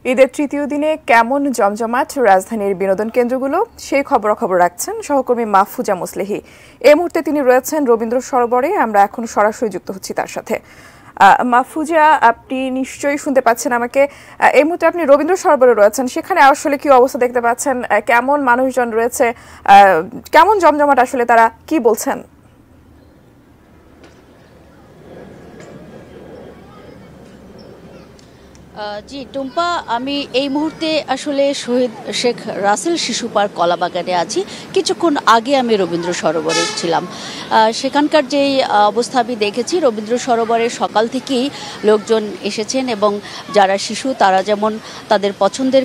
ঈদের তৃতীয় দিনে কেমন জমজমাট রাজধানীর বিনোদন কেন্দ্রগুলো সেই খবরাখবর রাখছেন সহকর্মী মাহফুজা মুসলিহি। এই মুহূর্তে তিনি রয়েছেন রবীন্দ্র সরোবরে। আমরা এখন সরাসরি যুক্ত হচ্ছি তার সাথে। মাহফুজা, আপনি নিশ্চয়ই শুনতে পাচ্ছেন আমাকে। এই মুহূর্তে আপনি রবীন্দ্র সরোবরে রয়েছেন, সেখানে আসলে কি অবস্থা দেখতে পাচ্ছেন? কেমন মানুষজন রয়েছে, কেমন জমজমাট, আসলে তারা কি বলছেন? জি টুম্পা, আমি এই মুহূর্তে আসলে শহীদ শেখ রাসেল শিশু পার্ক কলাবাগানে আছি। কিছুক্ষণ আগে আমি রবীন্দ্র সরোবরে ছিলাম। সেখানকার যেই অবস্থা আমি দেখেছি, রবীন্দ্র সরোবরে সকাল থেকেই লোকজন এসেছেন এবং যারা শিশু তারা যেমন তাদের পছন্দের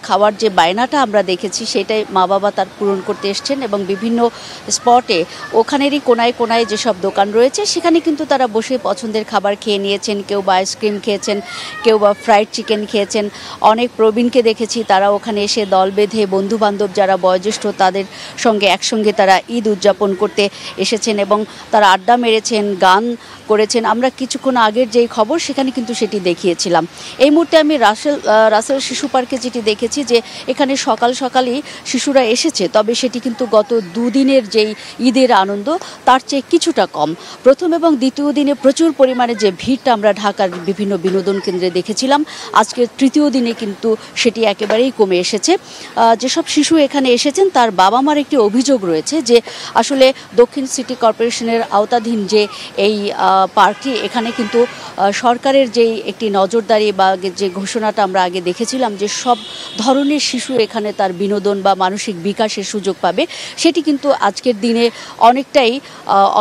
খাওয়ার যে বায়নাটা আমরা দেখেছি সেটাই মা বাবা তার পূরণ করতে এসছেন এবং বিভিন্ন স্পটে ওখানেরই কোনায় কোনায় যেসব দোকান রয়েছে সেখানে কিন্তু তারা বসে পছন্দের খাবার খেয়ে নিয়েছেন। কেউ বা আইসক্রিম খেয়েছেন, কেউ বা ফ্রাইড চিকেন খেয়েছেন। অনেক প্রবীণকে দেখেছি তারা ওখানে এসে দল বেঁধে বন্ধুবান্ধব যারা বয়োজ্যেষ্ঠ তাদের সঙ্গে একসঙ্গে তারা ঈদ উদযাপন করতে এসেছেন এবং তারা আড্ডা মেরেছেন, গান করেছেন। আমরা কিছুক্ষণ আগের যেই খবর সেখানে কিন্তু সেটি দেখিয়েছিলাম। এই মুহূর্তে আমি রাসেল শিশু পার্কে যেটি দেখেছি যে এখানে সকালই শিশুরা এসেছে, তবে সেটি কিন্তু গত দুদিনের যেই ঈদের আনন্দ তার চেয়ে কিছুটা কম। প্রথম এবং দ্বিতীয় দিনে প্রচুর পরিমাণে যে ভিড়টা আমরা ঢাকার বিভিন্ন বিনোদন কেন্দ্রে দেখেছিলাম, আজকের তৃতীয় দিনে কিন্তু সেটি একেবারেই কমে এসেছে। যেসব শিশু এখানে এসেছেন তার বাবা মার একটি অভিযোগ রয়েছে যে আসলে দক্ষিণ সিটি কর্পোরেশনের আওতাধীন যে এই পার্কটি, এখানে কিন্তু সরকারের যেই একটি নজরদারি বা যে ঘোষণাটা আমরা আগে দেখেছিলাম যে সব ধরনের শিশু এখানে তার বিনোদন বা মানসিক বিকাশের সুযোগ পাবে, সেটি কিন্তু আজকের দিনে অনেকটাই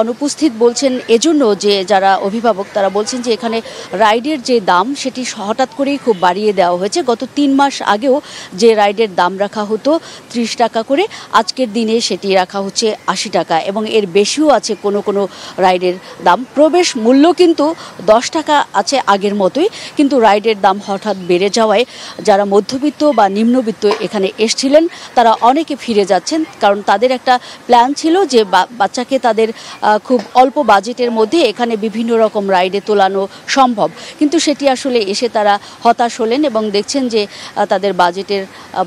অনুপস্থিত বলছেন। এজন্য যে যারা অভিভাবক তারা বলছেন যে এখানে রাইডের যে দাম সেটি হঠাৎ করেই খুব বাড়িয়ে দেওয়া হয়েছে। গত 3 মাস আগেও যে রাইডের দাম রাখা হতো 30 টাকা করে, আজকের দিনে সেটি রাখা হচ্ছে 80 টাকা এবং এর বেশিও আছে কোনো কোনো রাইডের দাম। প্রবেশ মূল্য কিন্তু 10 টাকা আছে আগের মতোই, কিন্তু রাইডের দাম হঠাৎ বেড়ে যাওয়ায় যারা মধ্যবিত্ত বা নিম্নবিত্ত এখানে এসছিলেন তারা অনেকে ফিরে যাচ্ছেন, কারণ তাদের একটা প্ল্যান ছিল যে বাচ্চাকে তাদের খুব অল্প বাজেটের মধ্যে এখানে বিভিন্ন রকম রাইডে তোলানো সম্ভব, কিন্তু সেটি আসলে এসে তারা হতাশ হলেন এবং দেখছেন যে তাদের বাজেটের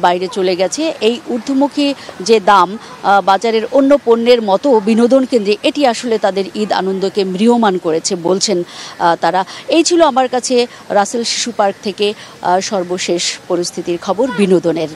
বাইরে চলে গেছে। এই ঊর্ধ্বমুখী যে দাম বাজারের অন্য পণ্যের মতো বিনোদন কেন্দ্রে এটি আসলে তাদের ঈদ আনন্দকে ম্রিয়মান করেছে বলছেন তারা। এই ছিল আমার কাছে রাসেল শিশু পার্ক থেকে সর্বশেষ পরিস্থিতির খবর বিনোদনের।